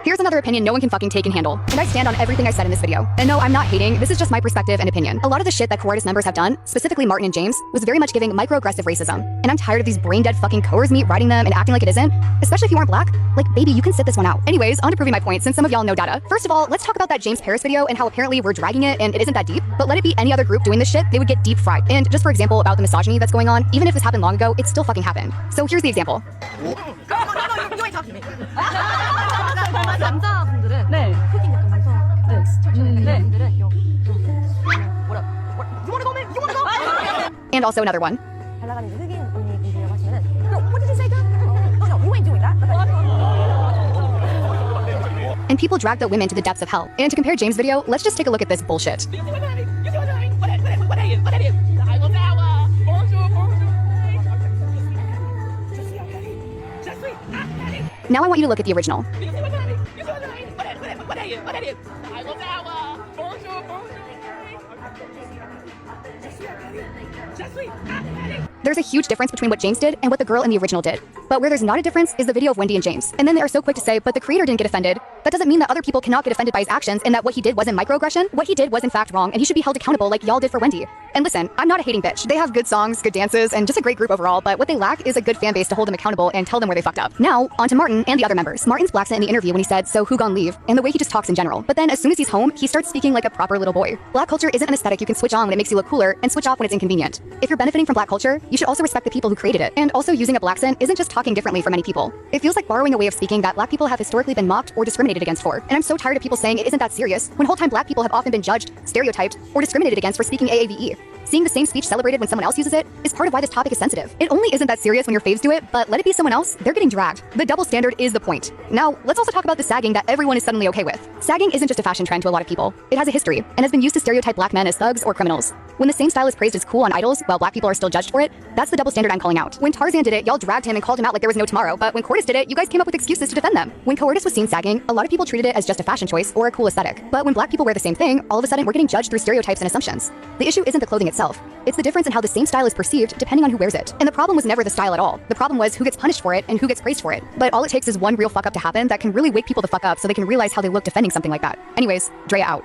Here's another opinion no one can fucking take and handle. And I stand on everything I said in this video. And no, I'm not hating, this is just my perspective and opinion. A lot of the shit that cortis members have done, specifically Martin and James, was very much giving microaggressive racism. And I'm tired of these brain-dead fucking coers meat writing them and acting like it isn't, especially if you aren't black. Like, baby, you can sit this one out. Anyways, on to proving my point, since some of y'all know data. First of all, let's talk about that James Paris video and how apparently we're dragging it and it isn't that deep. But let it be any other group doing this shit, they would get deep fried. And just for example about the misogyny that's going on, even if this happened long ago, it still fucking happened. So here's the example. 남자분들은 네. 흑인 약간 남성 네. 분들은 뭐라 You wanna go, man? You wanna go? And also another one. 잘 나가는 흑인 언니분들이라고 하시면은 What did you say, girl? No, you ain't doing that. And people drag the women to the depths of hell. And to compare James' video, let's just take a look at this bullshit. Now I want you to look at the original. There's a huge difference between what James did and what the girl in the original did. But where there's not a difference is the video of Wendy and James. And then they are so quick to say, but the creator didn't get offended. That doesn't mean that other people cannot get offended by his actions and that what he did wasn't microaggression. What he did was in fact wrong and he should be held accountable like y'all did for Wendy. And listen, I'm not a hating bitch. They have good songs, good dances, and just a great group overall, but what they lack is a good fan base to hold them accountable and tell them where they fucked up. Now, on to Martin and the other members. Martin's black in the interview when he said, so who gon' leave? And the way he just talks in general. But then as soon as he's home, he starts speaking like a proper little boy. Black culture isn't an aesthetic you can switch on when it makes you look cooler and switch off when it's inconvenient. If you're benefiting from black culture, you should also respect the people who created it. And also using a black accent isn't just talking differently for many people. It feels like borrowing a way of speaking that black people have historically been mocked or discriminated against for. And I'm so tired of people saying it isn't that serious, when whole time black people have often been judged, stereotyped, or discriminated against for speaking AAVE. Seeing the same speech celebrated when someone else uses it is part of why this topic is sensitive. It only isn't that serious when your faves do it, but let it be someone else, they're getting dragged. The double standard is the point. Now, let's also talk about the sagging that everyone is suddenly okay with. Sagging isn't just a fashion trend to a lot of people. It has a history, and has been used to stereotype black men as thugs or criminals. When the same style is praised as cool on Idols, while black people are still judged for it, that's the double standard I'm calling out. When Tarzan did it, y'all dragged him and called him out like there was no tomorrow, but when Cortis did it, you guys came up with excuses to defend them. When Cortis was seen sagging, a lot of people treated it as just a fashion choice or a cool aesthetic. But when black people wear the same thing, all of a sudden we're getting judged through stereotypes and assumptions. The issue isn't the clothing itself. It's the difference in how the same style is perceived depending on who wears it. And the problem was never the style at all. The problem was who gets punished for it and who gets praised for it. But all it takes is one real fuck up to happen that can really wake people the fuck up so they can realize how they look defending something like that. Anyways, Drea out.